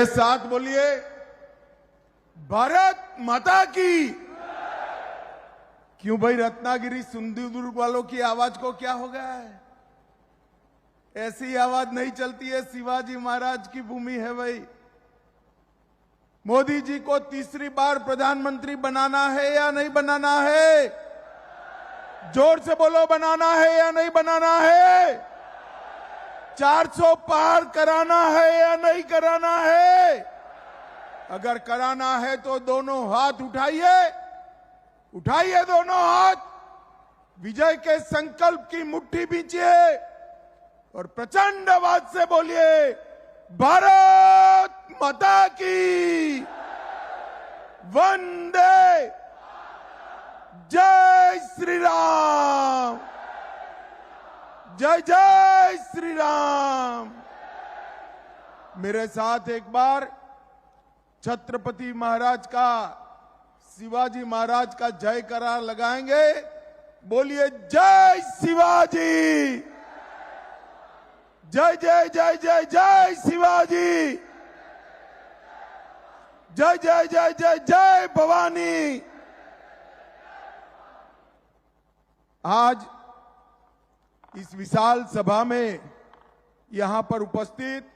साथ बोलिए, भारत माता की। क्यों भाई, रत्नागिरी सिंधुदुर्ग वालों की आवाज को क्या हो गया है? ऐसी आवाज नहीं चलती है, शिवाजी महाराज की भूमि है भाई। मोदी जी को तीसरी बार प्रधानमंत्री बनाना है या नहीं बनाना है? जोर से बोलो, बनाना है या नहीं बनाना है? 400 पार कराना है या नहीं कराना है? अगर कराना है तो दोनों हाथ उठाइए, उठाइए दोनों हाथ, विजय के संकल्प की मुट्ठी बींचिए और प्रचंड आवाज से बोलिए, भारत माता की, वंदे, जय श्री राम, जय जय श्री राम। मेरे साथ एक बार छत्रपति महाराज का, शिवाजी महाराज का जयकारा लगाएंगे। बोलिए, जय शिवाजी, जय जय जय जय जय शिवाजी, जय जय जय जय जय भवानी। आज इस विशाल सभा में यहां पर उपस्थित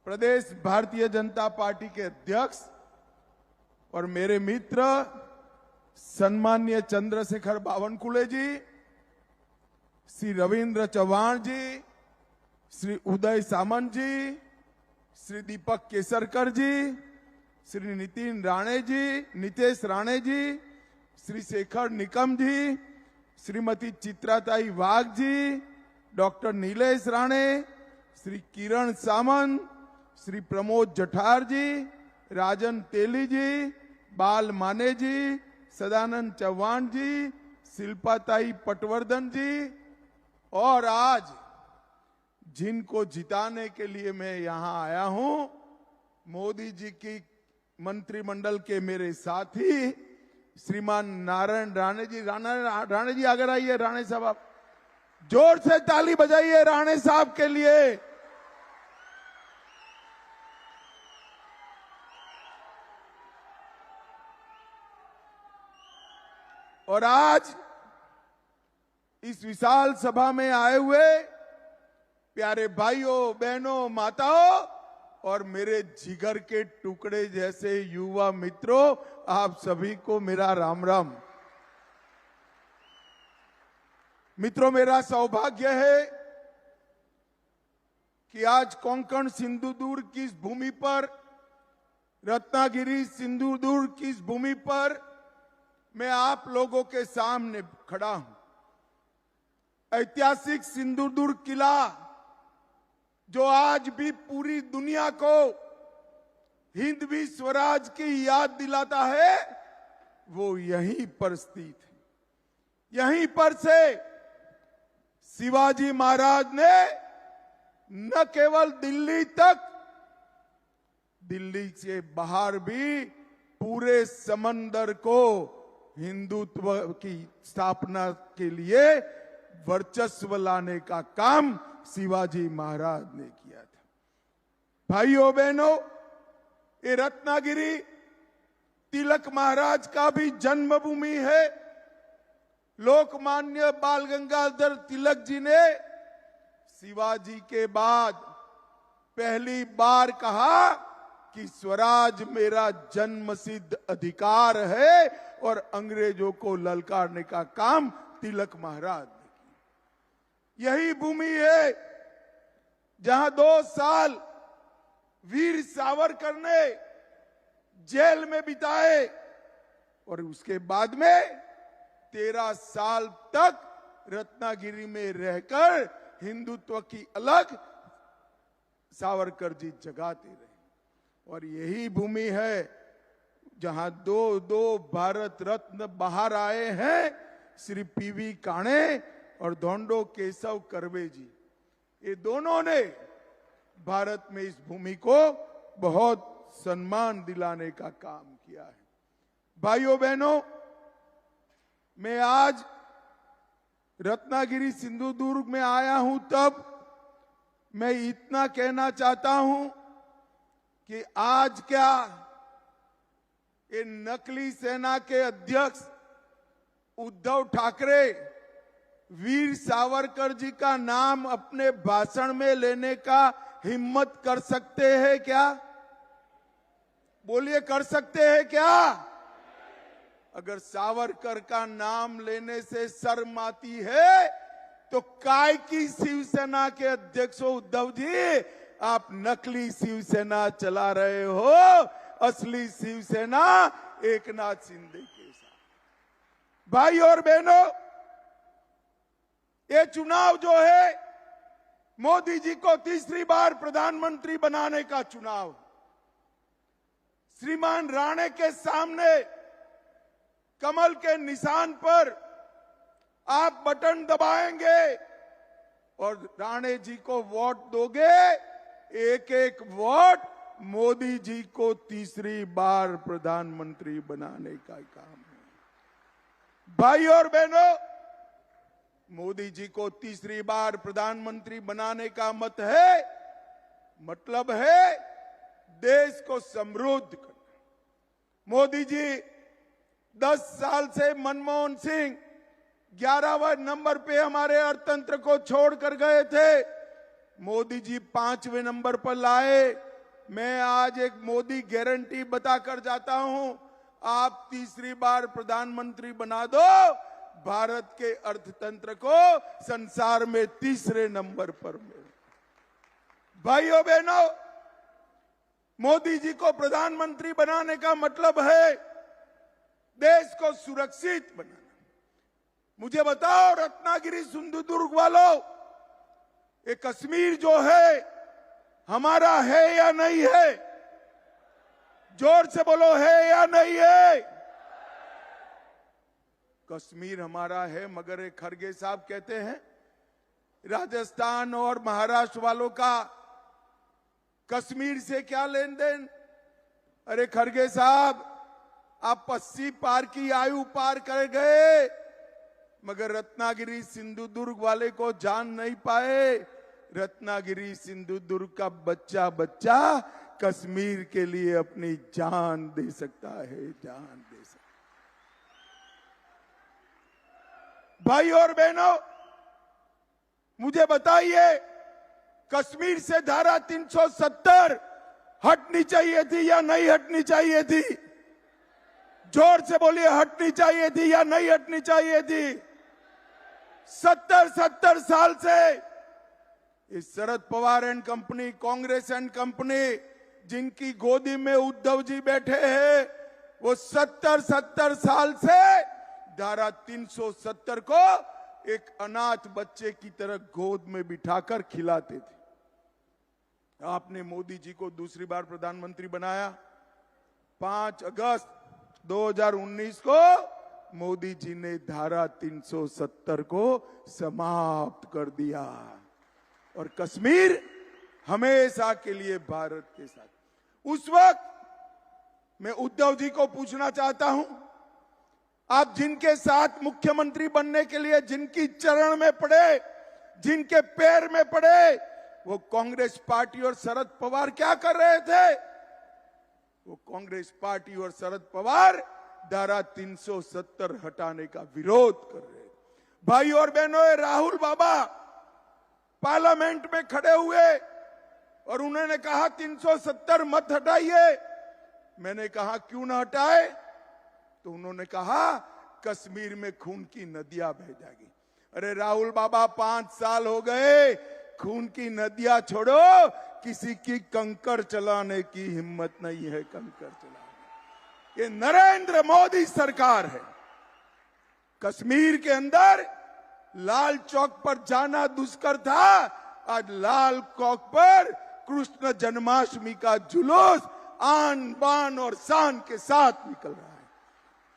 प्रदेश भारतीय जनता पार्टी के अध्यक्ष और मेरे मित्र सम्मान्य चंद्रशेखर बावनकुले जी, श्री रविंद्र चौहान जी, श्री उदय सामंत जी, श्री दीपक केसरकर जी, श्री नितेश राणे जी, श्री शेखर निकम जी, श्रीमती चित्राताई वाघ जी, डॉक्टर नीलेश राणे, श्री किरण सामंत, श्री प्रमोद जठार जी, राजन तेली जी, बाल माने जी, सदानंद चौहान जी, शिल्पाताई पटवर्धन जी, और आज जिनको जिताने के लिए मैं यहां आया हूं, मोदी जी की मंत्रिमंडल के मेरे साथी श्रीमान नारायण राणे जी। राणे जी अगर आइए, राणे साहब आप जोर से ताली बजाइए राणे साहब के लिए। और आज इस विशाल सभा में आए हुए प्यारे भाइयों, बहनों, माताओं और मेरे जिगर के टुकड़े जैसे युवा मित्रों, आप सभी को मेरा राम राम। मित्रों, मेरा सौभाग्य है कि आज कोंकण सिंधुदुर्ग की इस भूमि पर, रत्नागिरी सिंधुदुर्ग की इस भूमि पर मैं आप लोगों के सामने खड़ा हूं। ऐतिहासिक सिंधुदुर्ग किला जो आज भी पूरी दुनिया को हिंदवी स्वराज की याद दिलाता है, वो यहीं पर स्थित है। यहीं पर से शिवाजी महाराज ने न केवल दिल्ली तक, दिल्ली से बाहर भी पूरे समंदर को हिंदुत्व की स्थापना के लिए वर्चस्व लाने का काम शिवाजी महाराज ने किया था। भाइयों बहनों, ये रत्नागिरी तिलक महाराज का भी जन्मभूमि है। लोकमान्य बाल गंगाधर तिलक जी ने शिवाजी के बाद पहली बार कहा कि स्वराज मेरा जन्मसिद्ध अधिकार है, और अंग्रेजों को ललकारने का काम तिलक महाराज ने किया। यही भूमि है जहां 2 साल वीर सावरकर ने जेल में बिताए और उसके बाद में 13 साल तक रत्नागिरी में रहकर हिंदुत्व की अलग सावरकर जी जगाते रहे। और यही भूमि है जहां 2 भारत रत्न बाहर आए हैं, श्री पीवी काणे और धोंडो केशव कर्वे जी। ये दोनों ने भारत में इस भूमि को बहुत सम्मान दिलाने का काम किया है। भाइयों बहनों, मैं आज रत्नागिरी सिंधुदुर्ग में आया हूं, तब मैं इतना कहना चाहता हूं कि आज क्या ये नकली सेना के अध्यक्ष उद्धव ठाकरे वीर सावरकर जी का नाम अपने भाषण में लेने का हिम्मत कर सकते हैं क्या? बोलिए, कर सकते हैं क्या? अगर सावरकर का नाम लेने से शर्म आती है तो काय की शिवसेना के अध्यक्ष उद्धव जी आप नकली शिवसेना चला रहे हो? असली शिवसेना एकनाथ शिंदे के साथ। भाई और बहनों, ये चुनाव जो है मोदी जी को तीसरी बार प्रधानमंत्री बनाने का चुनाव। श्रीमान राणे के सामने कमल के निशान पर आप बटन दबाएंगे और राणे जी को वोट दोगे, एक एक वोट मोदी जी को तीसरी बार प्रधानमंत्री बनाने का काम है। भाई और बहनों, मोदी जी को तीसरी बार प्रधानमंत्री बनाने का मतलब है देश को समृद्ध करना। मोदी जी 10 साल से मनमोहन सिंह 11वें नंबर पे हमारे अर्थतंत्र को छोड़कर गए थे, मोदी जी 5वें नंबर पर लाए। मैं आज एक मोदी गारंटी बताकर जाता हूं, आप तीसरी बार प्रधानमंत्री बना दो, भारत के अर्थतंत्र को संसार में तीसरे नंबर पर मिले। भाइयों बहनों, मोदी जी को प्रधानमंत्री बनाने का मतलब है देश को सुरक्षित बनाना। मुझे बताओ रत्नागिरी सिंधुदुर्ग वालों, ये कश्मीर जो है हमारा है या नहीं है? जोर से बोलो, है या नहीं है? कश्मीर हमारा है, मगर एक खरगे साहब कहते हैं राजस्थान और महाराष्ट्र वालों का कश्मीर से क्या लेन देन? अरे खरगे साहब, आप 80 पार की आयु पार कर गए, मगर रत्नागिरी सिंधुदुर्ग वाले को जान नहीं पाए। रत्नागिरी सिंधुदुर्ग का बच्चा बच्चा कश्मीर के लिए अपनी जान दे सकता है, जान दे सकता। भाई और बहनों, मुझे बताइए, कश्मीर से धारा 370 हटनी चाहिए थी या नहीं हटनी चाहिए थी? जोर से बोलिए, हटनी चाहिए थी या नहीं हटनी चाहिए थी? 70 साल से इस Sharad Pawar and company, Congress and company, जिनकी गोदी में उद्धव जी बैठे हैं, वो 70 साल से धारा 370 को एक अनाथ बच्चे की तरह गोद में बिठाकर खिलाते थे। आपने मोदी जी को दूसरी बार प्रधानमंत्री बनाया। 5 अगस्त 2019 को मोदी जी ने धारा 370 को समाप्त कर दिया और कश्मीर हमेशा के लिए भारत के साथ। उस वक्त मैं उद्धव जी को पूछना चाहता हूं, आप जिनके साथ मुख्यमंत्री बनने के लिए जिनकी चरण में पड़े, जिनके पैर में पड़े, वो कांग्रेस पार्टी और शरद पवार क्या कर रहे थे? वो कांग्रेस पार्टी और शरद पवार धारा 370 हटाने का विरोध कर रहे थे। भाई और बहनों, राहुल बाबा पार्लियामेंट में खड़े हुए और उन्होंने कहा 370 मत हटाइए। मैंने कहा क्यों ना हटाए? तो उन्होंने कहा कश्मीर में खून की नदियां बह जाएगी। अरे राहुल बाबा, 5 साल हो गए, खून की नदियां छोड़ो, किसी की कंकड़ चलाने की हिम्मत नहीं है। कंकड़ चलाने, ये नरेंद्र मोदी सरकार है। कश्मीर के अंदर लाल चौक पर जाना दुष्कर था, आज लाल चौक पर कृष्ण जन्माष्टमी का जुलूस आन बान और शान के साथ निकल रहा है।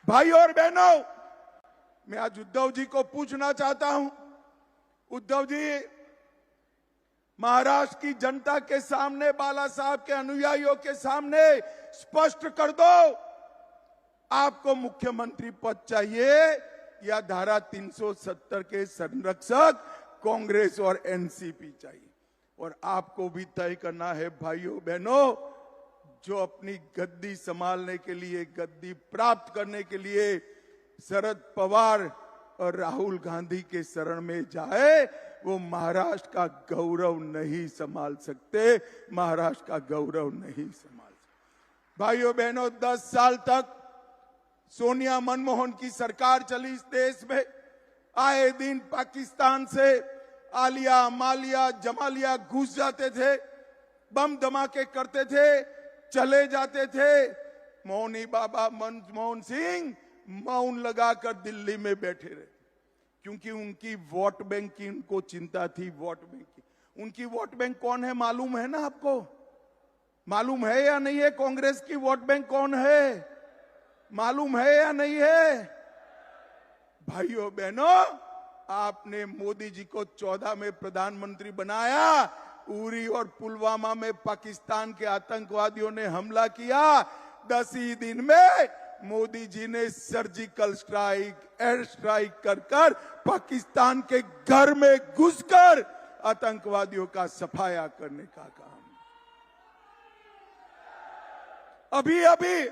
भाई और बहनों, मैं आज उद्धव जी को पूछना चाहता हूं, उद्धव जी, महाराष्ट्र की जनता के सामने, बाला साहब के अनुयायियों के सामने स्पष्ट कर दो, आपको मुख्यमंत्री पद चाहिए या धारा 370 के संरक्षक कांग्रेस और एनसीपी चाहिए? और आपको भी तय करना है भाइयों बहनों, जो अपनी गद्दी संभालने के लिए, गद्दी प्राप्त करने के लिए शरद पवार और राहुल गांधी के शरण में जाए, वो महाराष्ट्र का गौरव नहीं संभाल सकते, महाराष्ट्र का गौरव नहीं संभाल सकते। भाइयों बहनों, 10 साल तक सोनिया मनमोहन की सरकार चली इस देश में। आए दिन पाकिस्तान से आलिया, मालिया, जमालिया घुस जाते थे, बम धमाके करते थे, चले जाते थे। मौनी बाबा मनमोहन सिंह मौन लगाकर दिल्ली में बैठे रहे, क्योंकि उनकी वोट बैंक की उनको चिंता थी। वोट बैंक की उनकी वोट बैंक कौन है मालूम है ना आपको? मालूम है या नहीं है? कांग्रेस की वोट बैंक कौन है मालूम है या नहीं है? भाइयों बहनों, आपने मोदी जी को 14 में प्रधानमंत्री बनाया। उरी और पुलवामा में पाकिस्तान के आतंकवादियों ने हमला किया। 10 ही दिन में मोदी जी ने सर्जिकल स्ट्राइक, एयर स्ट्राइक कर पाकिस्तान के घर में घुसकर आतंकवादियों का सफाया करने का काम। अभी अभी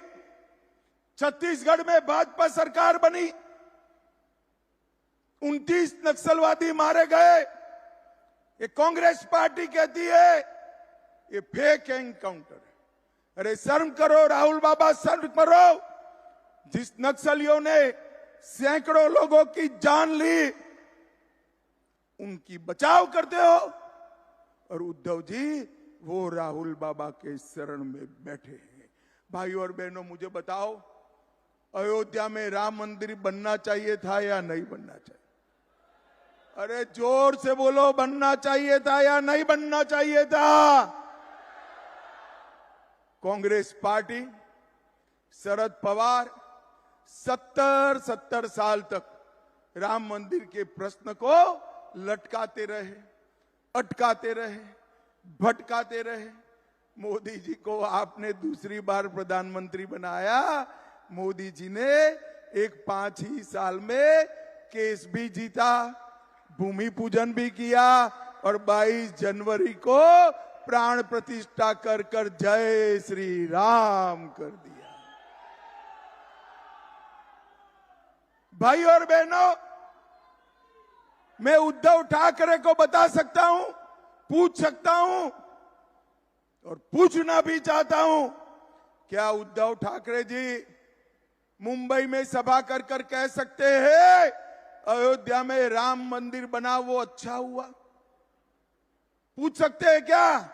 छत्तीसगढ़ में भाजपा सरकार बनी, 29 नक्सलवादी मारे गए। ये कांग्रेस पार्टी कहती है ये फेक एनकाउंटर है। अरे शर्म करो राहुल बाबा, शर्म करो। जिस नक्सलियों ने सैकड़ों लोगों की जान ली, उनकी बचाव करते हो, और उद्धव जी वो राहुल बाबा के शरण में बैठे हैं। भाइयों और बहनों, मुझे बताओ, अयोध्या में राम मंदिर बनना चाहिए था या नहीं बनना चाहिए? अरे जोर से बोलो, बनना चाहिए था या नहीं बनना चाहिए था? कांग्रेस पार्टी, शरद पवार 70 साल तक राम मंदिर के प्रश्न को लटकाते रहे, अटकाते रहे, भटकाते रहे। मोदी जी को आपने दूसरी बार प्रधानमंत्री बनाया। मोदी जी ने एक 5 ही साल में केस भी जीता, भूमि पूजन भी किया, और 22 जनवरी को प्राण प्रतिष्ठा कर जय श्री राम कर दिया। भाई और बहनों, मैं उद्धव ठाकरे को बता सकता हूं, पूछ सकता हूं, और पूछना भी चाहता हूं, क्या उद्धव ठाकरे जी मुंबई में सभा कर कह सकते हैं अयोध्या में राम मंदिर बना वो अच्छा हुआ? पूछ सकते हैं क्या?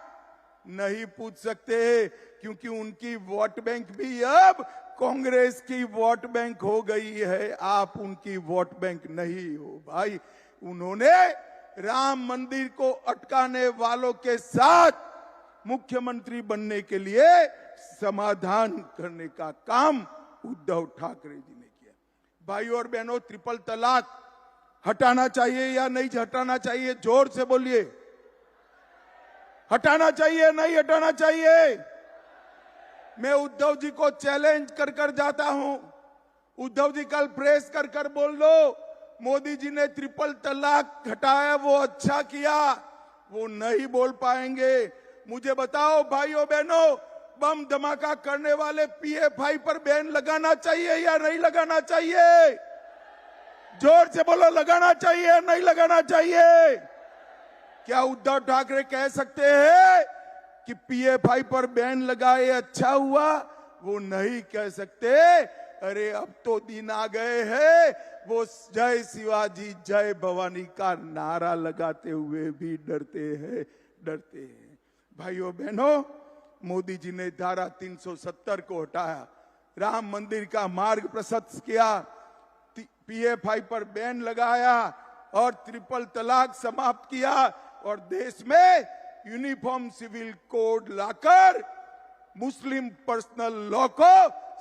नहीं पूछ सकते, क्योंकि उनकी वोट बैंक भी अब कांग्रेस की वोट बैंक हो गई है। आप उनकी वोट बैंक नहीं हो भाई। उन्होंने राम मंदिर को अटकाने वालों के साथ मुख्यमंत्री बनने के लिए समाधान करने का काम उद्धव ठाकरे जी ने किया। भाइयों और बहनों, ट्रिपल तलाक हटाना चाहिए या नहीं हटाना चाहिए? जोर से बोलिए। हटाना चाहिए नहीं हटाना चाहिए? मैं उद्धव जी को चैलेंज कर जाता हूं। उद्धव जी कल प्रेस कर बोल दो, मोदी जी ने ट्रिपल तलाक हटाया वो अच्छा किया। वो नहीं बोल पाएंगे। मुझे बताओ भाइयों बहनों, बम धमाका करने वाले PFI पर बैन लगाना चाहिए या नहीं लगाना चाहिए? जोर से बोलो, लगाना चाहिए नहीं लगाना चाहिए? क्या उद्धव ठाकरे कह सकते हैं कि PFI पर बैन लगाए अच्छा हुआ? वो नहीं कह सकते। अरे अब तो दिन आ गए हैं, वो जय शिवाजी जय भवानी का नारा लगाते हुए भी डरते हैं। भाइयों बहनों, मोदी जी ने धारा 370 को हटाया, राम मंदिर का मार्ग प्रशस्त किया, PFI पर बैन लगाया, और ट्रिपल तलाक समाप्त किया, और देश में यूनिफॉर्म सिविल कोड लाकर मुस्लिम पर्सनल लॉ को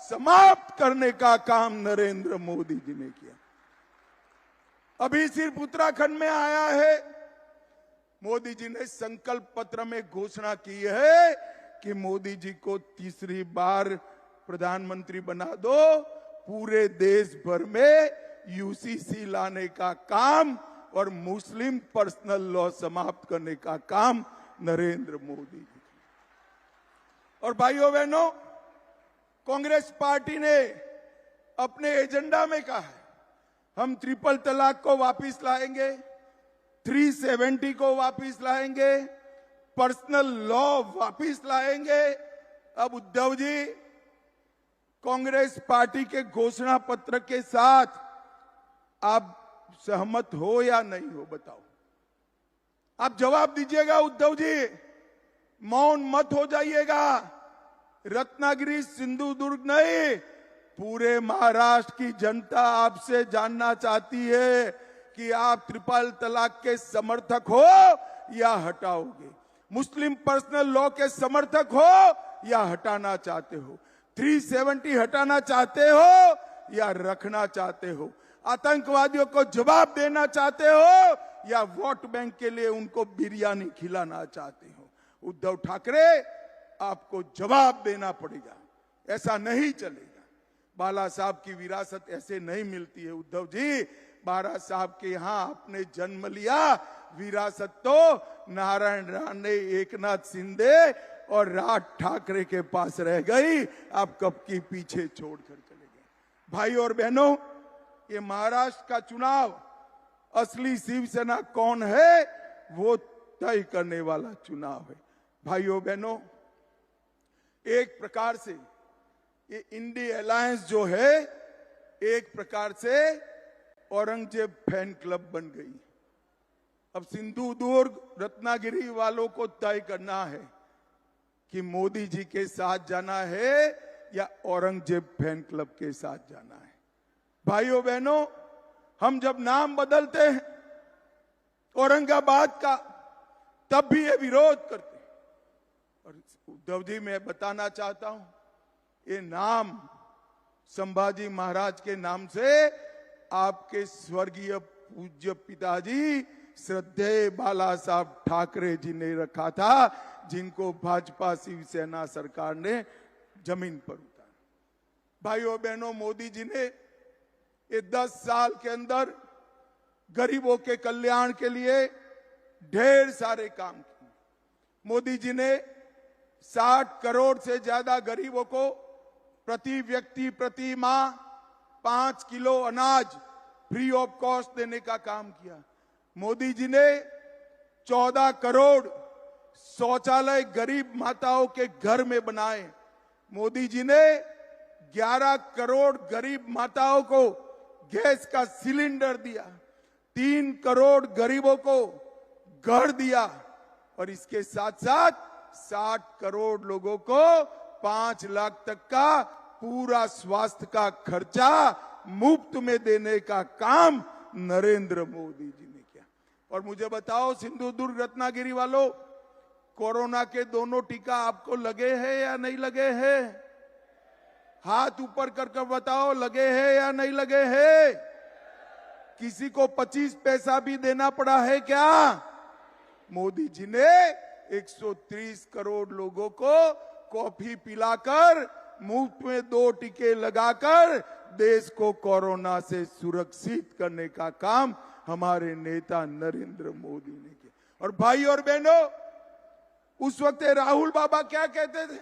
समाप्त करने का काम नरेंद्र मोदी जी ने किया। अभी सिर्फ उत्तराखंड में आया है, मोदी जी ने संकल्प पत्र में घोषणा की है कि मोदी जी को तीसरी बार प्रधानमंत्री बना दो, पूरे देश भर में UCC लाने का काम और मुस्लिम पर्सनल लॉ समाप्त करने का काम नरेंद्र मोदी जी। और भाइयों बहनों, कांग्रेस पार्टी ने अपने एजेंडा में कहा है हम ट्रिपल तलाक को वापस लाएंगे, 370 को वापस लाएंगे, पर्सनल लॉ वापस लाएंगे। अब उद्धव जी, कांग्रेस पार्टी के घोषणा पत्र के साथ आप सहमत हो या नहीं हो, बताओ। आप जवाब दीजिएगा उद्धव जी, मौन मत हो जाइएगा। रत्नागिरी सिंधुदुर्ग नहीं, पूरे महाराष्ट्र की जनता आपसे जानना चाहती है कि आप ट्रिपल तलाक के समर्थक हो या हटाओगे, मुस्लिम पर्सनल लॉ के समर्थक हो या हटाना चाहते हो, 370 हटाना चाहते हो या रखना चाहते हो, आतंकवादियों को जवाब देना चाहते हो या वोट बैंक के लिए उनको बिरयानी खिलाना चाहते हो। उद्धव ठाकरे, आपको जवाब देना पड़ेगा, ऐसा नहीं चलेगा। बाला साहब की विरासत ऐसे नहीं मिलती है उद्धव जी। बाला साहब के यहां आपने जन्म लिया, विरासत तो नारायण राणे, एकनाथ शिंदे और राज ठाकरे के पास रह गई, आप कब की पीछे छोड़कर चले गए। भाई और बहनों, ये महाराष्ट्र का चुनाव असली शिवसेना कौन है वो तय करने वाला चुनाव है। भाइयों बहनों, एक प्रकार से ये इंडी अलायंस जो है एक प्रकार से औरंगजेब फैन क्लब बन गई। अब सिंधुदुर्ग रत्नागिरी वालों को तय करना है कि मोदी जी के साथ जाना है या औरंगजेब फैन क्लब के साथ जाना है। भाइयों बहनों, हम जब नाम बदलते हैं औरंगाबाद का, तब भी ये विरोध करते हैं। और उद्धव जी, मैं बताना चाहता हूं, ये नाम संभाजी महाराज के नाम से आपके स्वर्गीय पूज्य पिताजी श्रद्धेय बाला साहब ठाकरे जी ने रखा था, जिनको भाजपा शिवसेना सरकार ने जमीन पर उतारा। भाइयों बहनों, मोदी जी ने ये 10 साल के अंदर गरीबों के कल्याण के लिए ढेर सारे काम किए। मोदी जी ने 60 करोड़ से ज्यादा गरीबों को प्रति व्यक्ति प्रति माह 5 किलो अनाज फ्री ऑफ कॉस्ट देने का काम किया। मोदी जी ने 14 करोड़ शौचालय गरीब माताओं के घर में बनाए। मोदी जी ने 11 करोड़ गरीब माताओं को गैस का सिलेंडर दिया, 3 करोड़ गरीबों को घर दिया और इसके साथ साथ 60 करोड़ लोगों को 5 लाख तक का पूरा स्वास्थ्य का खर्चा मुफ्त में देने का काम नरेंद्र मोदी जी ने किया। और मुझे बताओ सिंधुदुर्ग रत्नागिरी वालों, कोरोना के दोनों टीका आपको लगे हैं या नहीं लगे हैं? हाथ ऊपर कर बताओ, लगे हैं या नहीं लगे हैं? किसी को 25 पैसा भी देना पड़ा है क्या? मोदी जी ने 130 करोड़ लोगों को कॉफी पिलाकर मुफ्त में 2 टीके लगाकर देश को कोरोना से सुरक्षित करने का काम हमारे नेता नरेंद्र मोदी ने किया। और भाई और बहनों, उस वक्त राहुल बाबा क्या कहते थे?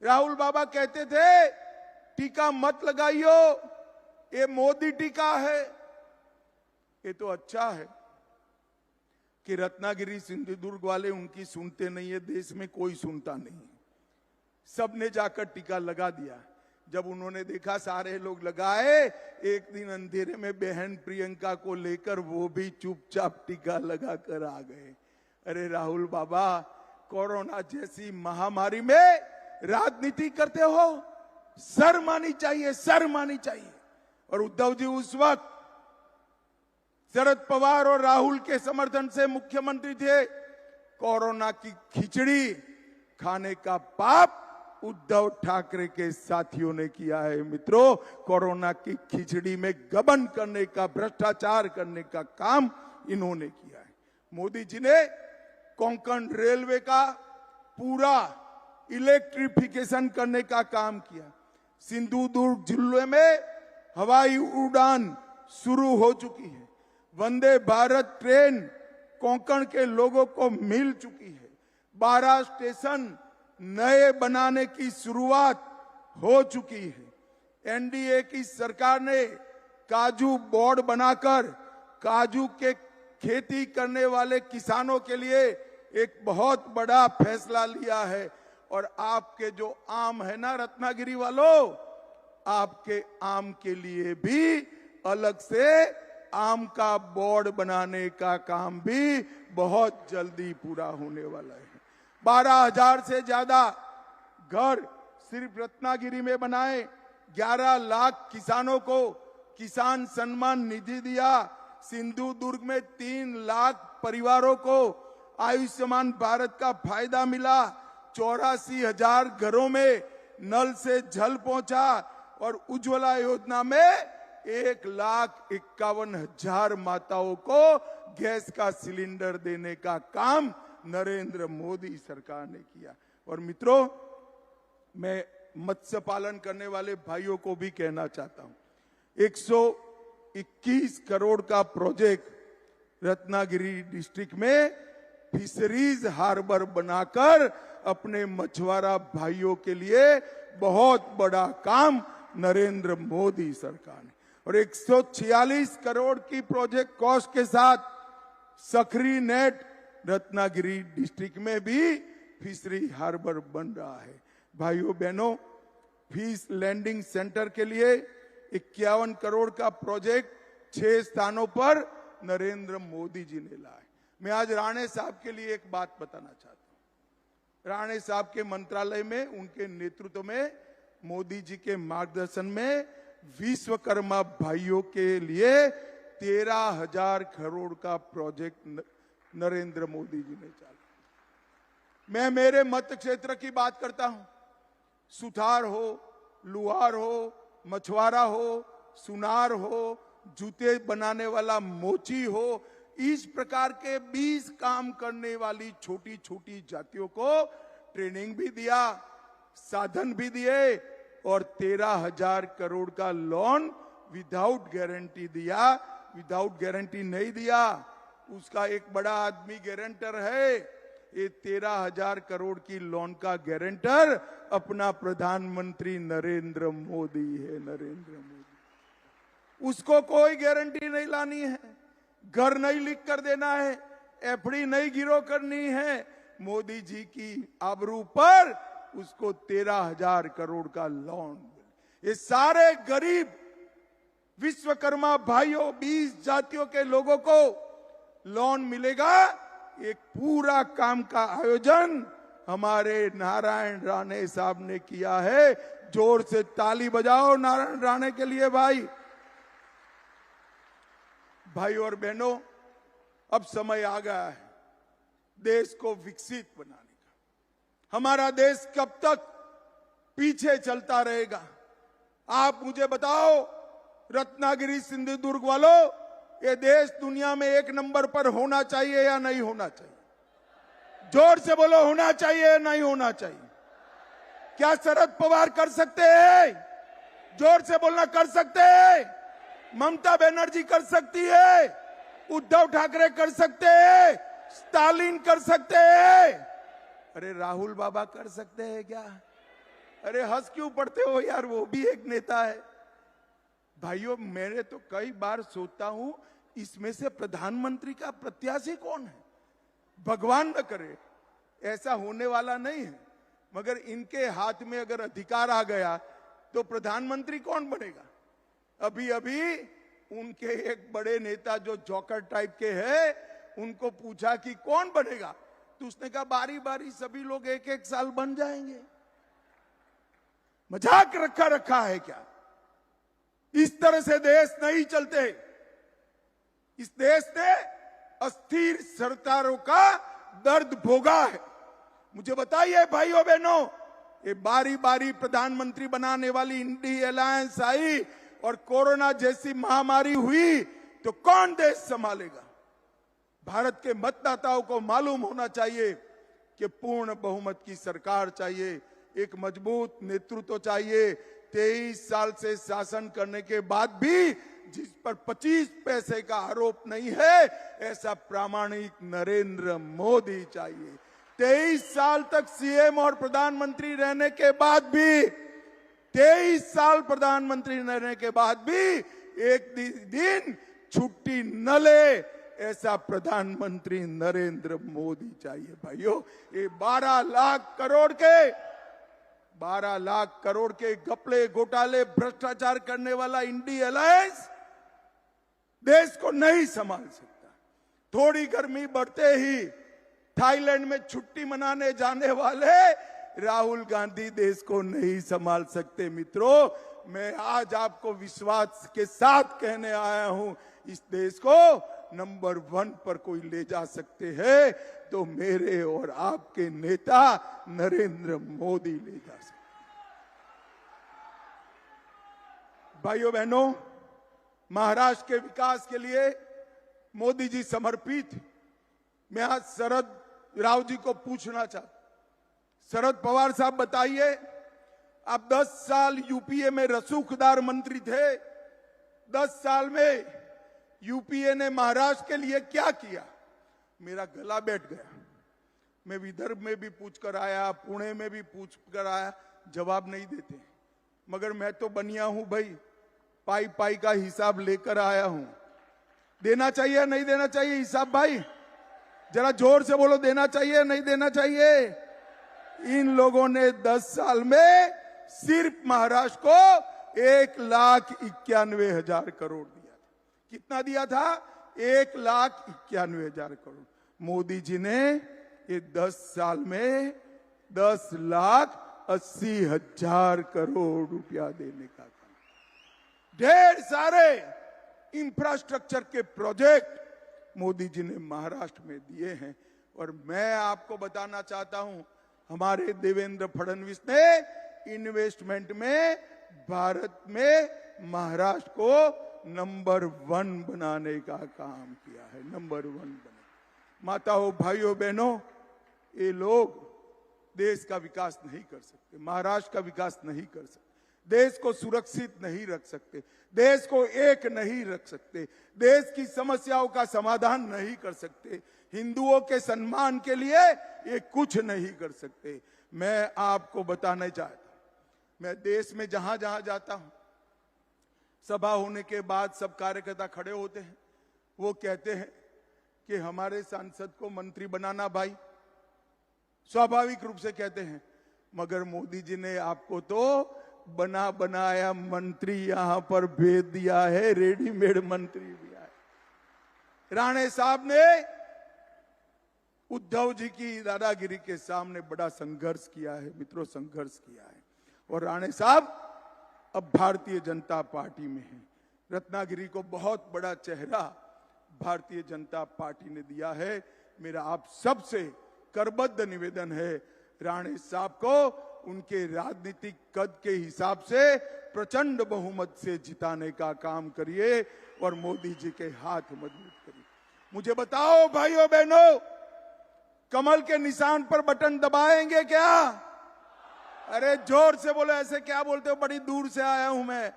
राहुल बाबा कहते थे टीका मत लगाइयो, ये मोदी टीका है। ये तो अच्छा है कि रत्नागिरी सिंधुदुर्ग वाले उनकी सुनते नहीं है, देश में कोई सुनता नहीं है। सबने जाकर टीका लगा दिया। जब उन्होंने देखा सारे लोग लगाए, एक दिन अंधेरे में बहन प्रियंका को लेकर वो भी चुपचाप टीका लगाकर आ गए। अरे राहुल बाबा, कोरोना जैसी महामारी में राजनीति करते हो, शर्म आनी चाहिए, शर्म आनी चाहिए। और उद्धव जी उस वक्त शरद पवार और राहुल के समर्थन से मुख्यमंत्री थे। कोरोना की खिचड़ी खाने का पाप उद्धव ठाकरे के साथियों ने किया है। मित्रों, कोरोना की खिचड़ी में गबन करने का, भ्रष्टाचार करने का काम इन्होंने किया है। मोदी जी ने कोंकण रेलवे का पूरा इलेक्ट्रिफिकेशन करने का काम किया। सिंधुदुर्ग जिले में हवाई उड़ान शुरू हो चुकी है। वंदे भारत ट्रेन कोंकण के लोगों को मिल चुकी है। 12 स्टेशन नए बनाने की शुरुआत हो चुकी है। एनडीए की सरकार ने काजू बोर्ड बनाकर काजू के खेती करने वाले किसानों के लिए एक बहुत बड़ा फैसला लिया है। और आपके जो आम है ना रत्नागिरी वालों, आपके आम के लिए भी अलग से आम का बोर्ड बनाने का काम भी बहुत जल्दी पूरा होने वाला है। 12,000 से ज्यादा घर सिर्फ रत्नागिरी में बनाए, 11 लाख किसानों को किसान सम्मान निधि दिया, सिंधु दुर्ग में 3 लाख परिवारों को आयुष्मान भारत का फायदा मिला, 84,000 घरों में नल से जल पहुंचा और उज्ज्वला योजना में 1,51,000 माताओं को गैस का सिलेंडर देने का काम नरेंद्र मोदी सरकार ने किया। और मित्रों, मैं मत्स्य पालन करने वाले भाइयों को भी कहना चाहता हूं, 121 करोड़ का प्रोजेक्ट रत्नागिरी डिस्ट्रिक्ट में फिशरीज हार्बर बनाकर अपने मछुआरा भाइयों के लिए बहुत बड़ा काम नरेंद्र मोदी सरकार ने, और 146 करोड़ की प्रोजेक्ट कॉस्ट के साथ सखरी नेट रत्नागिरी डिस्ट्रिक्ट में भी फिशरी हार्बर बन रहा है। भाइयों बहनों, फिश लैंडिंग सेंटर के लिए 51 करोड़ का प्रोजेक्ट 6 स्थानों पर नरेंद्र मोदी जी ने लाया। मैं आज राणे साहब के लिए एक बात बताना चाहता हूं। राणे साहब के मंत्रालय में, उनके नेतृत्व में, मोदी जी के मार्गदर्शन में विश्वकर्मा भाइयों के लिए 13,000 करोड़ का प्रोजेक्ट नरेंद्र मोदी जी ने चला। मैं मेरे मत क्षेत्र की बात करता हूं। सुथार हो, लुहार हो, मछुआरा हो, सुनार हो, जूते बनाने वाला मोची हो, इस प्रकार के 20 काम करने वाली छोटी छोटी जातियों को ट्रेनिंग भी दिया, साधन भी दिए और 13,000 करोड़ का लोन विदाउट गारंटी दिया। विदाउट गारंटी नहीं दिया, उसका एक बड़ा आदमी गारंटर है। ये 13,000 करोड़ की लोन का गारंटर अपना प्रधानमंत्री नरेंद्र मोदी है। नरेंद्र मोदी, उसको कोई गारंटी नहीं लानी है, घर नहीं लिख कर देना है, एफडी नहीं गिरो करनी है। मोदी जी की आबरू पर उसको 13,000 करोड़ का लोन। ये सारे गरीब विश्वकर्मा भाइयों, 20 जातियों के लोगों को लोन मिलेगा। एक पूरा काम का आयोजन हमारे नारायण राणे साहब ने किया है। जोर से ताली बजाओ नारायण राणे के लिए। भाई और बहनों, अब समय आ गया है देश को विकसित बनाने का। हमारा देश कब तक पीछे चलता रहेगा? आप मुझे बताओ, रत्नागिरी सिंधु दुर्ग वालों, ये देश दुनिया में 1 नंबर पर होना चाहिए या नहीं होना चाहिए? जोर से बोलो, होना चाहिए या नहीं होना चाहिए? क्या शरद पवार कर सकते हैं? जोर से बोलना, कर सकते हैं? ममता बनर्जी कर सकती है? उद्धव ठाकरे कर सकते हैं? स्टालिन कर सकते हैं? अरे राहुल बाबा कर सकते हैं क्या? अरे हंस क्यों पड़ते हो यार, वो भी एक नेता है। भाइयों, मैंने तो कई बार सोचता हूं, इसमें से प्रधानमंत्री का प्रत्याशी कौन है? भगवान न करे, ऐसा होने वाला नहीं है, मगर इनके हाथ में अगर अधिकार आ गया तो प्रधानमंत्री कौन बनेगा? अभी अभी उनके एक बड़े नेता जो जॉकर टाइप के हैं, उनको पूछा कि कौन बनेगा, तो उसने कहा बारी बारी सभी लोग 1-1 साल बन जाएंगे। मजाक रखा है क्या? इस तरह से देश नहीं चलते। इस देश ने अस्थिर सरकारों का दर्द भोगा है। मुझे बताइए भाइयों बहनों, ये बारी बारी प्रधानमंत्री बनाने वाली इंडी अलायंस आई और कोरोना जैसी महामारी हुई तो कौन देश संभालेगा? भारत के मतदाताओं को मालूम होना चाहिए कि पूर्ण बहुमत की सरकार चाहिए, एक मजबूत नेतृत्व चाहिए। 23 साल से शासन करने के बाद भी जिस पर 25 पैसे का आरोप नहीं है, ऐसा प्रामाणिक नरेंद्र मोदी चाहिए। 23 साल तक सीएम और प्रधानमंत्री रहने के बाद भी, 23 साल प्रधानमंत्री रहने के बाद भी एक दिन छुट्टी न ले, ऐसा प्रधानमंत्री नरेंद्र मोदी चाहिए भाइयों। ये 12 लाख करोड़ के घपले घोटाले भ्रष्टाचार करने वाला इंडी अलायंस देश को नहीं संभाल सकता। थोड़ी गर्मी बढ़ते ही थाईलैंड में छुट्टी मनाने जाने वाले राहुल गांधी देश को नहीं संभाल सकते। मित्रों, मैं आज आपको विश्वास के साथ कहने आया हूं, इस देश को नंबर 1 पर कोई ले जा सकते हैं तो मेरे और आपके नेता नरेंद्र मोदी ले जा सकते। भाइयों बहनों, महाराष्ट्र के विकास के लिए मोदी जी समर्पित। मैं आज शरद राव जी को पूछना चाहता, शरद पवार साहब बताइए, आप 10 साल यूपीए में रसूखदार मंत्री थे, 10 साल में यूपीए ने महाराष्ट्र के लिए क्या किया? मेरा गला बैठ गया। मैं विदर्भ में भी पूछ कर आया, पुणे में भी पूछ कर आया, जवाब नहीं देते। मगर मैं तो बनिया हूं भाई, पाई पाई का हिसाब लेकर आया हूं। देना चाहिए नहीं देना चाहिए हिसाब? भाई जरा जोर से बोलो, देना चाहिए नहीं देना चाहिए? इन लोगों ने 10 साल में सिर्फ महाराष्ट्र को 1,91,000 करोड़ दिया था। कितना दिया था? 1,91,000 करोड़। मोदी जी ने ये 10 साल में 10,80,000 करोड़ रुपया देने का काम। ढेर सारे इंफ्रास्ट्रक्चर के प्रोजेक्ट मोदी जी ने महाराष्ट्र में दिए हैं। और मैं आपको बताना चाहता हूं, हमारे देवेंद्र फडणवीस ने इन्वेस्टमेंट में भारत में महाराष्ट्र को नंबर 1 बनाने का काम किया है। नंबर 1 बने। माताओं, भाइयों, बहनों, ये लोग देश का विकास नहीं कर सकते, महाराष्ट्र का विकास नहीं कर सकते, देश को सुरक्षित नहीं रख सकते, देश को एक नहीं रख सकते, देश की समस्याओं का समाधान नहीं कर सकते, हिंदुओं के सम्मान के लिए ये कुछ नहीं कर सकते। मैं आपको बताना चाहता हूं, मैं देश में जहां जहां जाता हूं, सभा होने के बाद सब कार्यकर्ता खड़े होते हैं, वो कहते हैं कि हमारे सांसद को मंत्री बनाना। भाई स्वाभाविक रूप से कहते हैं, मगर मोदी जी ने आपको तो बना बनाया मंत्री यहां पर भेज दिया है, रेडीमेड मंत्री दिया है। राणे साहब ने उद्धव जी की दादागिरी के सामने बड़ा संघर्ष किया है। मित्रों, संघर्ष किया है। और राणे साहब अब भारतीय जनता पार्टी में है। रत्नागिरी को बहुत बड़ा चेहरा भारतीय जनता पार्टी ने दिया है। मेरा आप सबसे करबद्ध निवेदन है, राणे साहब को उनके राजनीतिक कद के हिसाब से प्रचंड बहुमत से जिताने का काम करिए और मोदी जी के हाथ मजबूत करिए। मुझे बताओ भाइयों बहनों, कमल के निशान पर बटन दबाएंगे क्या? अरे जोर से बोलो, ऐसे क्या बोलते हो? बड़ी दूर से आया हूं मैं।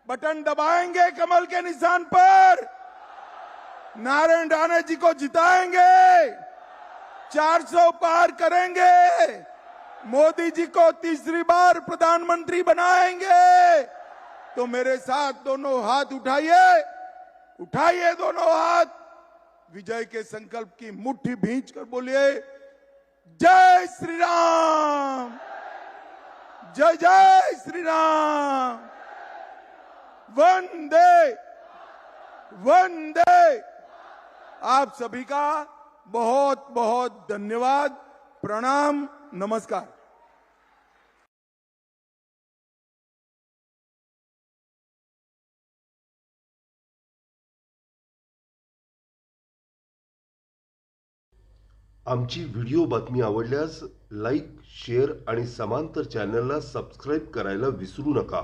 बटन दबाएंगे कमल के निशान पर, नारायण राणे जी को जिताएंगे, 400 पार करेंगे, मोदी जी को तीसरी बार प्रधानमंत्री बनाएंगे। तो मेरे साथ दोनों हाथ उठाइए, उठाइए दोनों हाथ, विजय के संकल्प की मुट्ठी भींच कर बोलिए, जय श्री राम, जय जय श्री राम, वंदे वंदे। आप सभी का बहुत बहुत धन्यवाद, प्रणाम, नमस्कार। आमची व्हिडिओ बातमी आवडल्यास लाईक, शेअर आणि समांतर चॅनलला सबस्क्राईब करायला विसरू नका।